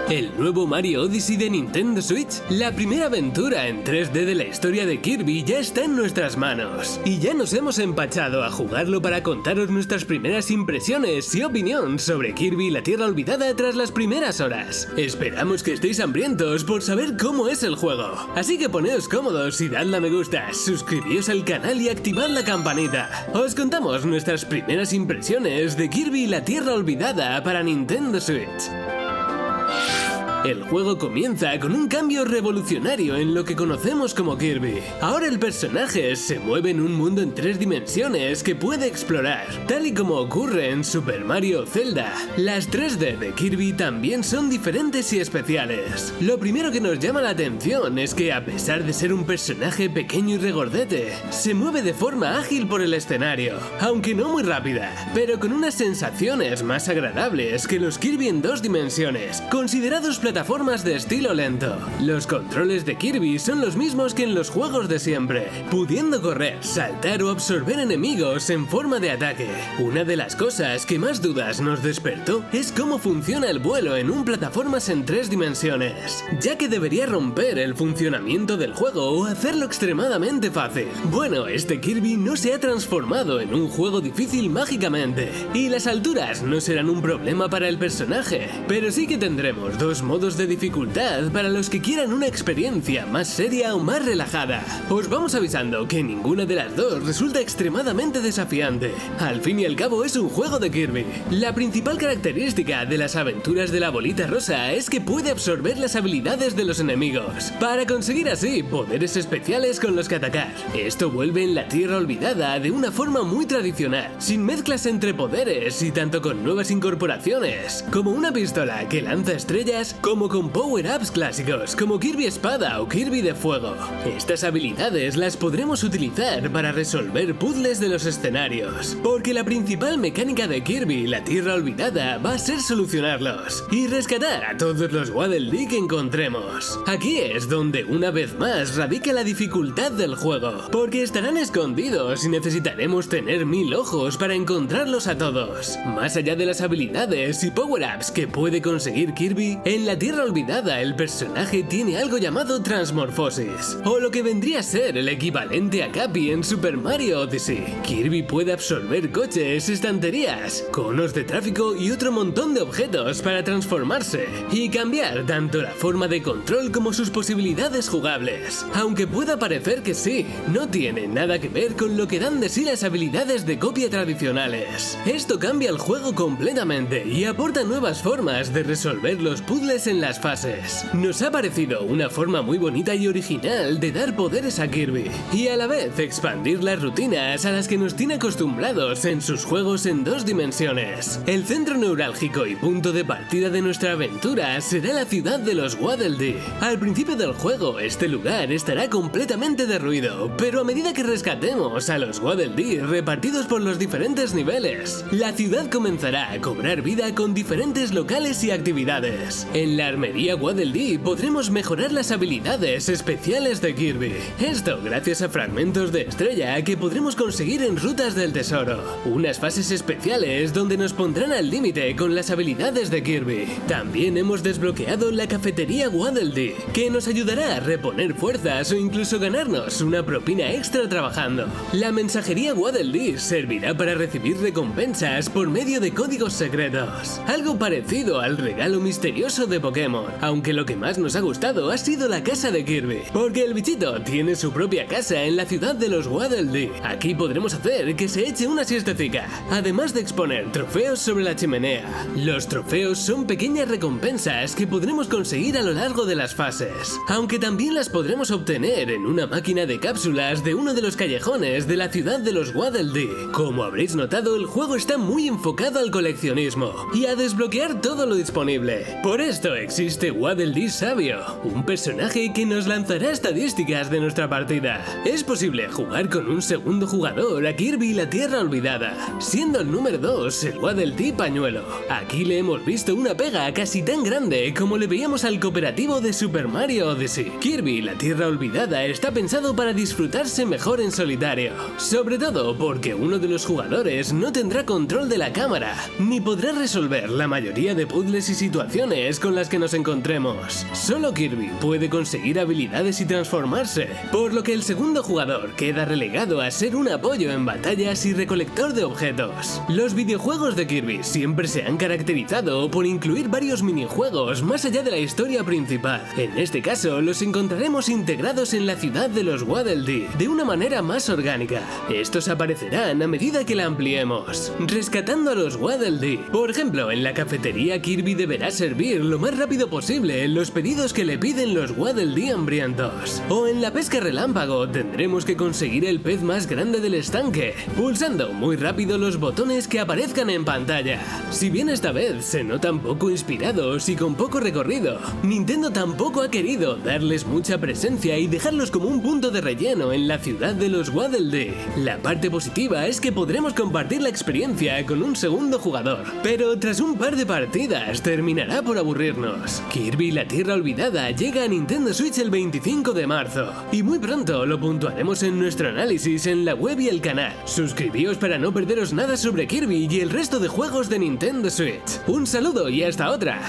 El nuevo Mario Odyssey de Nintendo Switch, la primera aventura en 3D de la historia de Kirby, ya está en nuestras manos. Y ya nos hemos empachado a jugarlo para contaros nuestras primeras impresiones y opinión sobre Kirby y la Tierra Olvidada tras las primeras horas. Esperamos que estéis hambrientos por saber cómo es el juego. Así que poneos cómodos y dadle a me gusta, suscribíos al canal y activad la campanita. Os contamos nuestras primeras impresiones de Kirby y la Tierra Olvidada para Nintendo Switch. El juego comienza con un cambio revolucionario en lo que conocemos como Kirby. Ahora el personaje se mueve en un mundo en 3 dimensiones que puede explorar, tal y como ocurre en Super Mario o Zelda. Las 3D de Kirby también son diferentes y especiales. Lo primero que nos llama la atención es que, a pesar de ser un personaje pequeño y regordete, se mueve de forma ágil por el escenario, aunque no muy rápida, pero con unas sensaciones más agradables que los Kirby en 2 dimensiones, considerados plataformas de estilo lento. Los controles de Kirby son los mismos que en los juegos de siempre, pudiendo correr, saltar o absorber enemigos en forma de ataque. Una de las cosas que más dudas nos despertó es cómo funciona el vuelo en un plataformas en 3 dimensiones, ya que debería romper el funcionamiento del juego o hacerlo extremadamente fácil. Bueno, este Kirby no se ha transformado en un juego difícil mágicamente, y las alturas no serán un problema para el personaje, pero sí que tendremos 2 modos de dificultad para los que quieran una experiencia más seria o más relajada. Os vamos avisando que ninguna de las dos resulta extremadamente desafiante. Al fin y al cabo es un juego de Kirby. La principal característica de las aventuras de la bolita rosa es que puede absorber las habilidades de los enemigos, para conseguir así poderes especiales con los que atacar. Esto vuelve en la Tierra Olvidada de una forma muy tradicional, sin mezclas entre poderes y tanto con nuevas incorporaciones, como una pistola que lanza estrellas, como con power-ups clásicos como Kirby Espada o Kirby de Fuego. Estas habilidades las podremos utilizar para resolver puzzles de los escenarios, porque la principal mecánica de Kirby, la Tierra Olvidada, va a ser solucionarlos y rescatar a todos los Waddle Dee que encontremos. Aquí es donde una vez más radica la dificultad del juego, porque estarán escondidos y necesitaremos tener 1000 ojos para encontrarlos a todos. Más allá de las habilidades y power-ups que puede conseguir Kirby, en la Tierra Olvidada el personaje tiene algo llamado transmorfosis, o lo que vendría a ser el equivalente a Cappy en Super Mario Odyssey. Kirby puede absorber coches, estanterías, conos de tráfico y otro montón de objetos para transformarse y cambiar tanto la forma de control como sus posibilidades jugables. Aunque pueda parecer que sí, no tiene nada que ver con lo que dan de sí las habilidades de copia tradicionales. Esto cambia el juego completamente y aporta nuevas formas de resolver los puzzles en las fases. Nos ha parecido una forma muy bonita y original de dar poderes a Kirby y a la vez expandir las rutinas a las que nos tiene acostumbrados en sus juegos en 2 dimensiones. El centro neurálgico y punto de partida de nuestra aventura será la ciudad de los Waddle Dee. Al principio del juego este lugar estará completamente derruido, pero a medida que rescatemos a los Waddle Dee repartidos por los diferentes niveles, la ciudad comenzará a cobrar vida con diferentes locales y actividades. En la armería Waddle Dee podremos mejorar las habilidades especiales de Kirby. Esto gracias a fragmentos de estrella que podremos conseguir en rutas del tesoro. Unas fases especiales donde nos pondrán al límite con las habilidades de Kirby. También hemos desbloqueado la cafetería Waddle Dee, que nos ayudará a reponer fuerzas o incluso ganarnos una propina extra trabajando. La mensajería Waddle Dee servirá para recibir recompensas por medio de códigos secretos, algo parecido al regalo misterioso de Pokémon, aunque lo que más nos ha gustado ha sido la casa de Kirby, porque el bichito tiene su propia casa en la ciudad de los Waddle Dee. Aquí podremos hacer que se eche una siestecica, además de exponer trofeos sobre la chimenea. Los trofeos son pequeñas recompensas que podremos conseguir a lo largo de las fases, aunque también las podremos obtener en una máquina de cápsulas de uno de los callejones de la ciudad de los Waddle Dee. Como habréis notado, el juego está muy enfocado al coleccionismo y a desbloquear todo lo disponible. Por esto existe Waddle Dee Sabio, un personaje que nos lanzará estadísticas de nuestra partida. Es posible jugar con un segundo jugador a Kirby y la Tierra Olvidada, siendo el número 2 el Waddle Dee Pañuelo. Aquí le hemos visto una pega casi tan grande como le veíamos al cooperativo de Super Mario Odyssey. Kirby y la Tierra Olvidada está pensado para disfrutarse mejor en solitario, sobre todo porque uno de los jugadores no tendrá control de la cámara, ni podrá resolver la mayoría de puzzles y situaciones con las que nos encontremos. Solo Kirby puede conseguir habilidades y transformarse, por lo que el segundo jugador queda relegado a ser un apoyo en batallas y recolector de objetos. Los videojuegos de Kirby siempre se han caracterizado por incluir varios minijuegos más allá de la historia principal. En este caso, los encontraremos integrados en la ciudad de los Waddle Dee de una manera más orgánica. Estos aparecerán a medida que la ampliemos, rescatando a los Waddle Dee. Por ejemplo, en la cafetería Kirby deberá servir lo más rápido posible los pedidos que le piden los Waddle Dee hambrientos. O en la pesca relámpago tendremos que conseguir el pez más grande del estanque, pulsando muy rápido los botones que aparezcan en pantalla. Si bien esta vez se notan poco inspirados y con poco recorrido, Nintendo tampoco ha querido darles mucha presencia y dejarlos como un punto de relleno en la ciudad de los Waddle Dee. La parte positiva es que podremos compartir la experiencia con un segundo jugador, pero tras un par de partidas terminará por aburrirnos. Kirby y la Tierra Olvidada llega a Nintendo Switch el 25 de marzo, y muy pronto lo puntuaremos en nuestro análisis en la web y el canal. Suscribíos para no perderos nada sobre Kirby y el resto de juegos de Nintendo Switch. Un saludo y hasta otra.